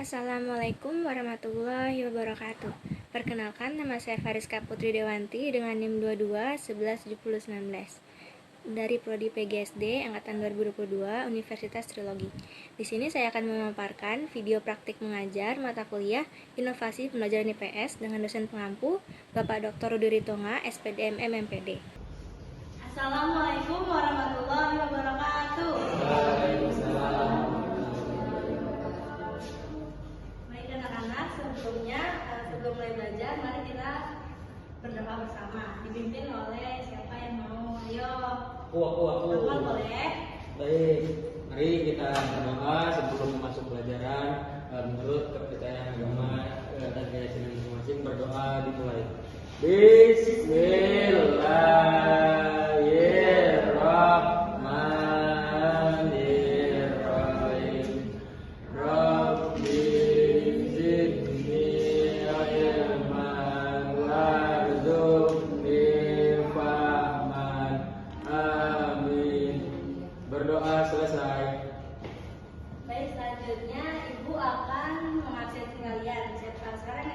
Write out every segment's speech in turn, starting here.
Assalamualaikum warahmatullahi wabarakatuh. Perkenalkan, nama saya Fariska Putri Dewanti dengan NIM 22117019 dari Prodi PGSD angkatan 2022 Universitas Trilogi. Di sini saya akan memaparkan video praktik mengajar mata kuliah Inovasi Pembelajaran IPS dengan dosen pengampu Bapak Dr. Rudi Ritonga, SPDM MMPD. Assalamualaikum warahmatullahi wabarakatuh. Baik anak-anak, sebelum mulai belajar, mari kita berdoa bersama, dipimpin oleh siapa yang mau. Ayo. Aku. Teman boleh. Baik, mari kita berdoa sebelum masuk pelajaran menurut kepercayaan agama dan keyakinan masing-masing. Berdoa dimulai. Bismillahirrahmanirrahim. Rabbi zidni ilman warzuqni fahman. Amin. Berdoa selesai. Baik, selanjutnya Ibu akan mengabsen kalian. Sekarang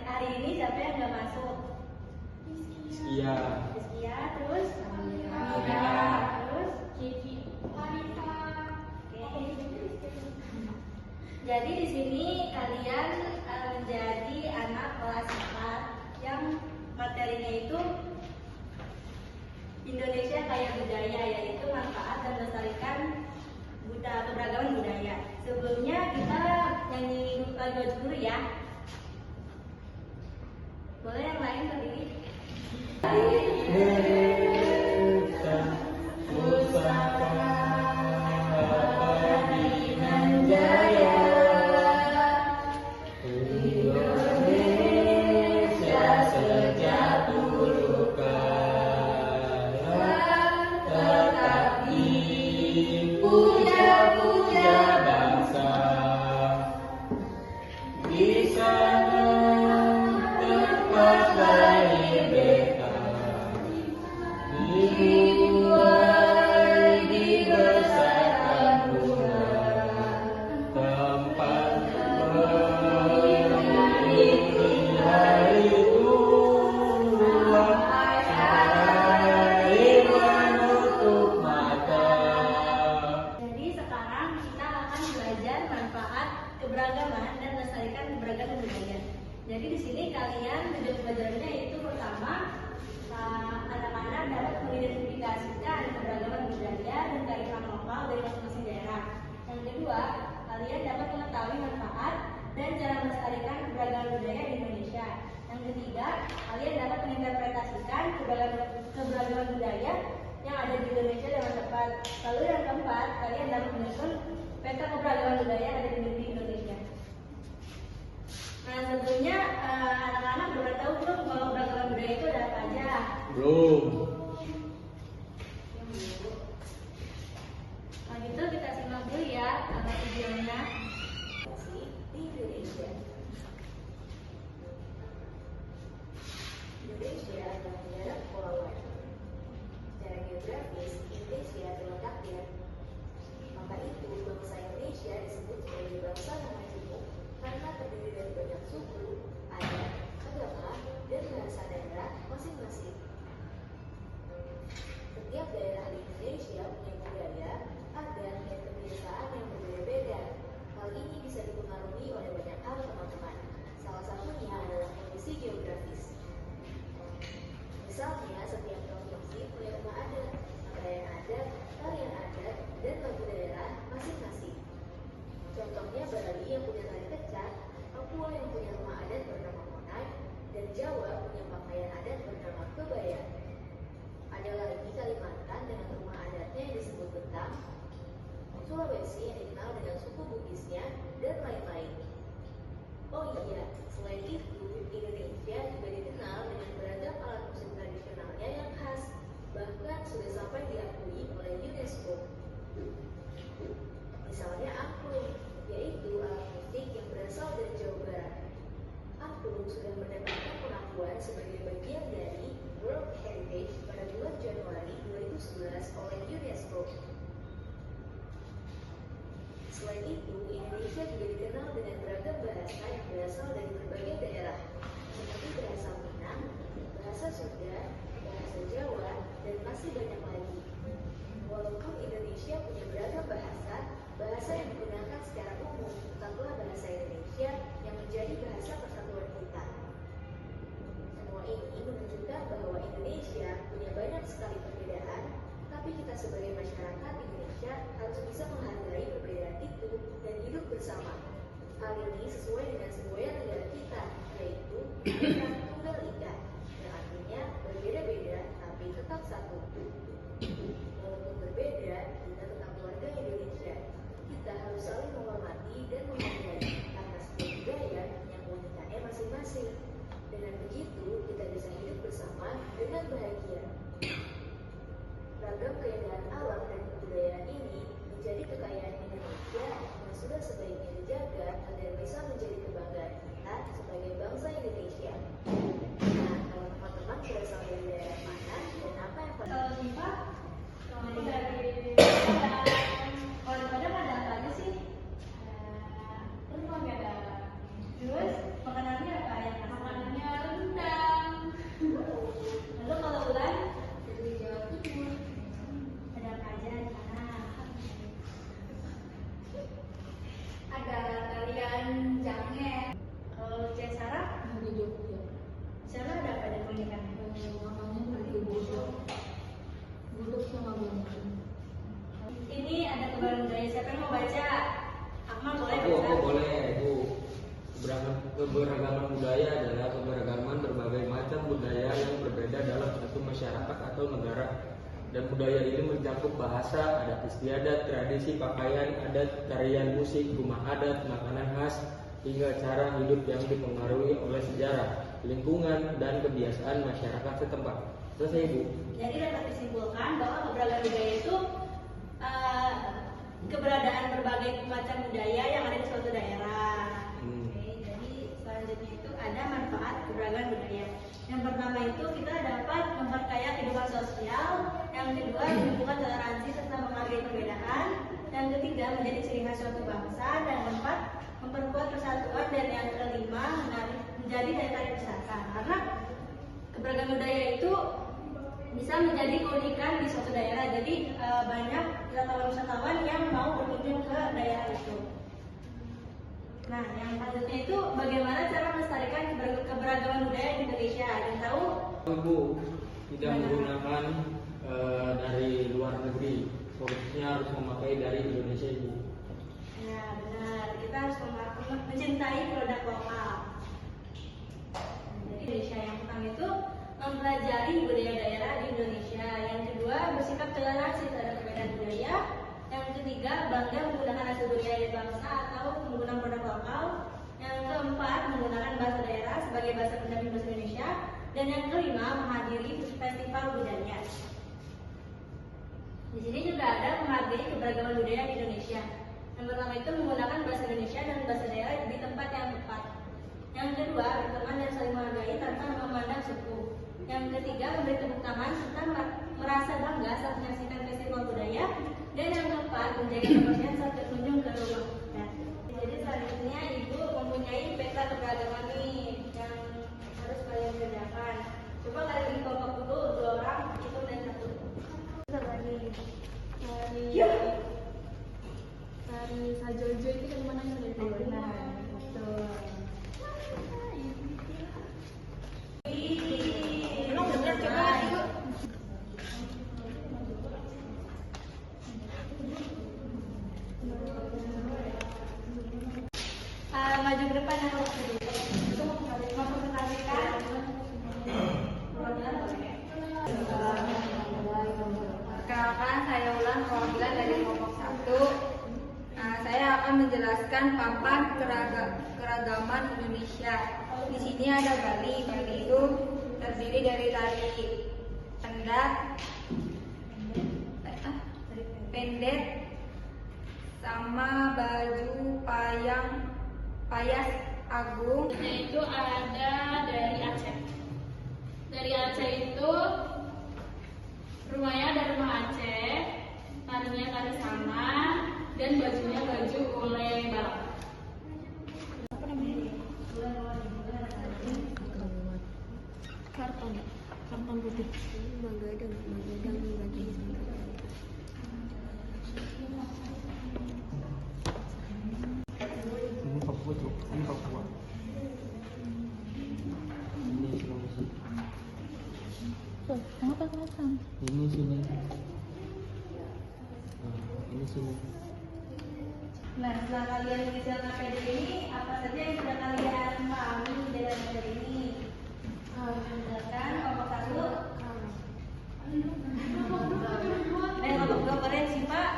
hari ini siapa yang nggak masuk? Iya. Rizkia, terus terus Kiki, Wanita. Oke. Jadi di sini kalian menjadi anak kelas 4 yang materinya itu Indonesia Kaya Budaya, yaitu manfaat dan melestarikan keberagaman budaya. Sebelumnya kita nyanyi lagu dulu ya. Boleh yang lain berdiri? Indonesia pusaka pembinaan jaya. Indonesia sejak dulu kala tetap dipuja-puja bangsa. Di sana tempat lahir beta, dibuai dibesarkan pula, tempat berlindung hari tua, air menutup mata. Jadi sekarang kita akan belajar manfaat keberagaman dan melestarikan keberagaman budaya. Jadi di sini kalian tujuan pelajarannya itu pertama, anak-anak dapat mengidentifikasikan keberagaman budaya dan kearifan lokal dari masing-masing daerah. Yang kedua, kalian dapat mengetahui manfaat dan cara melestarikan keberagaman budaya di Indonesia. Yang ketiga, kalian dapat menginterpretasikan keberagaman budaya yang ada di Indonesia dengan tepat. Lalu yang keempat, kalian dapat menyusun peta keberagaman budaya yang ada di Indonesia. Nah, sebelumnya anak-anak sudah tahu belum kalau keberagaman budaya itu ada apa aja? Belum. Nah, gitu kita simak dulu ya videonya. Di Indonesia. Indonesia adalah negara kepulauan. Secara geografis, Indonesia terletak di maka itu bangsa Indonesia disebut sebagai bangsa yang majemuk karena terdiri dari banyak suku, adat, agama, dan bahasa daerah masing-masing. Setiap daerah di Indonesia punya budaya, adat, dan kebiasaan yang berbeda-beda. Hal ini bisa dipengaruhi oleh banyak hal, teman-teman. Salah satunya adalah kondisi geografis. Misalnya, setiap provinsi punya rumah adat, pakaian adat, tarian adat, dan lagu daerah masing-masing. Contohnya Bali yang punya tari kecak, Papua yang punya rumah adat bernama Monai, dan Jawa punya pakaian adat bernama kebaya. Ada lagi Kalimantan dengan rumah adatnya yang disebut Betang, Sulawesi yang dikenal dengan suku Bugisnya, dan lain-lain. Oh iya, selain itu, Indonesia juga dikenal dengan beragam alat musik tradisionalnya yang khas, bahkan sudah sampai diakui oleh UNESCO. Misalnya angklung, yaitu alat musik yang berasal dari Jawa Barat. Angklung sudah mendapatkan pengakuan sebagai bagian dari World Heritage pada bulan Januari 2011 oleh UNESCO. Selain itu, Indonesia Indonesia juga dikenal dengan beragam bahasa yang berasal dari berbagai daerah, seperti bahasa Minang, bahasa Sunda, bahasa Jawa, dan masih banyak lagi. Walaupun Indonesia punya beragam bahasa, bahasa yang digunakan secara umum tetaplah bahasa Indonesia yang menjadi bahasa persatuan kita. Semua ini menunjukkan bahwa Indonesia punya banyak sekali perbedaan, tapi kita sebagai masyarakat Indonesia harus bisa menghargai perbedaan itu dan hidup bersama. Hal ini sesuai dengan semboyan negara kita, yaitu Bhinneka Tunggal Ika, yang artinya berbeda-beda tapi tetap satu. Walaupun berbeda, kita tetap keluarga Indonesia. Kita harus saling menghormati dan menghargai karena setiap budaya punya keunikannya masing-masing. Dengan begitu, kita bisa hidup bersama dengan bahagia. Ragam keindahan alam dan kebudayaan ini menjadi kekayaan Indonesia yang sudah sebaiknya dijaga agar bisa menjadi kebanggaan kita sebagai bangsa Indonesia. Nah, kalau teman-teman berasal dari daerah mana dan apa yang Kalau Diva, kalau dari kalau di Padang ada apa aja sih? Terus mau ada. Terus makanannya apa yang makanannya rendang. Lalu kalau Ulan dari Jawa Timur ada apa aja di sana? Ada tarian janget. Kalau Cesara Di Jogja, sana ada apa aja keunikannya? namanya Bagi Bodoh, Buduk sama Bangkang. Ini ada kebaran budaya. Siapa yang mau baca? Akmal boleh Aku baca. boleh. Itu keberagaman budaya adalah keberagaman berbagai macam budaya yang berbeda dalam satu masyarakat atau negara. Dan budaya ini mencakup bahasa, adat istiadat, tradisi, pakaian, adat, tarian, musik, rumah adat, makanan khas, hingga cara hidup yang dipengaruhi oleh sejarah, lingkungan, dan kebiasaan masyarakat setempat. Selesai, Ibu. Jadi dapat disimpulkan bahwa keberagaman budaya itu keberadaan berbagai macam budaya yang ada di suatu daerah. Oke, jadi selanjutnya itu ada manfaat keberagaman budaya. Yang pertama itu kita dapat memperkaya kehidupan sosial. Yang kedua menumbuhkan toleransi serta menghargai perbedaan. Yang ketiga menjadi ciri khas suatu bangsa. Dan yang keempat memperkuat persatuan. Dan yang kelima menjadi daya tarik wisata. Karena keberagaman budaya itu bisa menjadi keunikan di suatu daerah. Jadi banyak wisatawan-wisatawan yang mau berkunjung ke daerah itu. Nah, yang selanjutnya itu bagaimana cara melestarikan keberagaman budaya di Indonesia. Dan tahu? Ibu tidak menggunakan dari luar negeri, khususnya harus memakai dari Indonesia, Ibu. Ya, benar. Kita harus mencintai produk lokal. Jadi Indonesia yang pertama itu mempelajari budaya daerah di Indonesia. Yang kedua bersikap toleransi terhadap perbedaan budaya. Yang ketiga bangga menggunakan hasil budaya bangsa atau menggunakan produk lokal. Yang keempat menggunakan bahasa daerah sebagai bahasa pendamping bahasa Indonesia. Dan yang kelima menghadiri festival budaya. Di sini juga ada menghargai keberagaman budaya di Indonesia. Yang pertama itu menggunakan bahasa Indonesia dan bahasa daerah di tempat yang tepat. Yang kedua berteman dan saling menghargai tanpa memandang suku. Yang ketiga memberi tepuk tangan serta merasa bangga saat menyaksikan festival budaya. Dan yang keempat menjaga kebersihan saat berkunjung ke rumah. Nah, jadi selanjutnya Ibu mempunyai peta keberagaman nih yang harus kalian kerjakan. Coba kalian bikin kelompok dulu, 2 orang hitung dan 1. Tari Sajojo itu kan mana yang dari Benar, betul. Belum bener coba Ibu. Maju ke depan yang itu mempresentasikan perwakilan boleh. Perkenalkan, saya Ulan, perwakilan dari kelompok 1. Saya akan menjelaskan papan keragaman Indonesia. Di sini ada Bali. Bali itu terdiri dari tari pendat, pendek, sama baju payas agung. Itu ada dari Aceh. Dari Aceh itu rumahnya ada rumah Aceh, tarinya tari sama, dan bajunya baju oleh balak. Magadang berarti Ini Papua tuh, ini Papua. Ini Sulawesi. Kenapa kelihatan? Ini sini. Ini sini. Nah, setelah kalian mengisahkan materi ini, apa saja yang sudah kalian pahami dari materi ini? Misalkan kelompok 1. Kelompok 2 kalian sih Pak.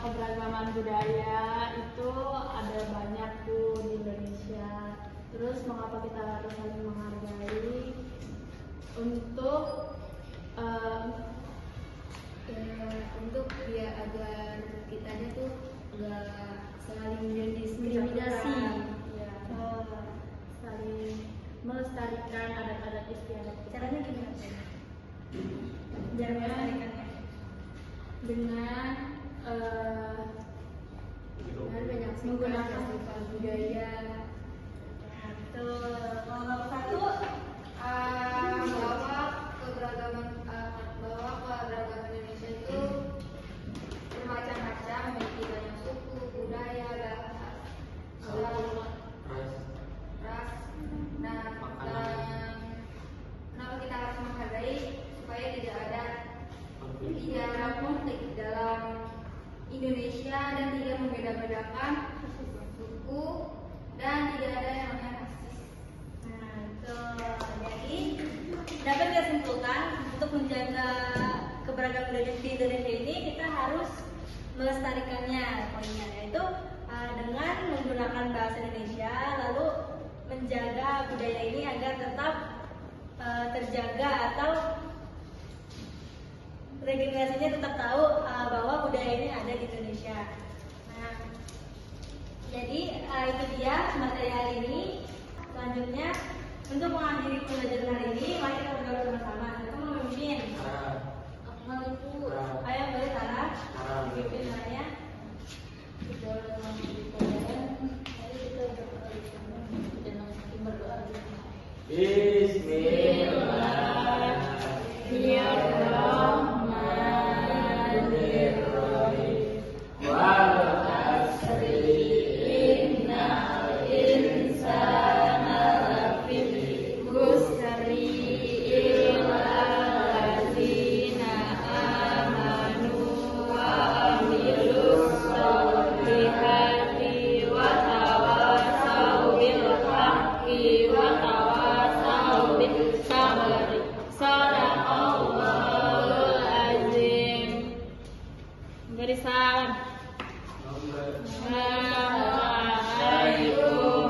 Keberagaman budaya itu ada banyak tuh di Indonesia. Terus mengapa kita harus saling menghargai? Untuk ya agar kitanya tuh nggak saling mendiskriminasi. Ya, saling melestarikan adat-adat istiadat kita. Caranya gimana? Biar melestarikannya. Dengan Banyak menggunakan budaya. Tuh, kelompok 1 bahwa keberagaman Indonesia itu bermacam-macam, memiliki banyak suku, budaya, bahasa, agama, ras. Nah, kenapa kita harus menghargai supaya tidak ada konflik dalam Indonesia dan tidak membeda-bedakan suku dan tidak ada yang namanya rasis. Nah, itu jadi dapat kita simpulkan untuk menjaga keberagaman budaya di Indonesia ini kita harus melestarikannya poinnya, yaitu dengan menggunakan bahasa Indonesia lalu menjaga budaya ini agar tetap terjaga atau regenerasinya tetap tahu bahwa budaya ini ada di Indonesia. Nah, jadi itu dia materi hari ini. Selanjutnya untuk mengakhiri pembelajaran hari ini, mari kita berdoa bersama-sama. Siapa mau memimpin? Ayo boleh Sarah. Memimpin namanya. Bismillahirrahmanirrahim. Wal asri innal insana lafi khusri illa allazina amanu wa amilus solihati wa tawassaw bil haqqi wa tawassaw bis sabri. Sadaqallahul azim. Beri salam. Assalamualaikum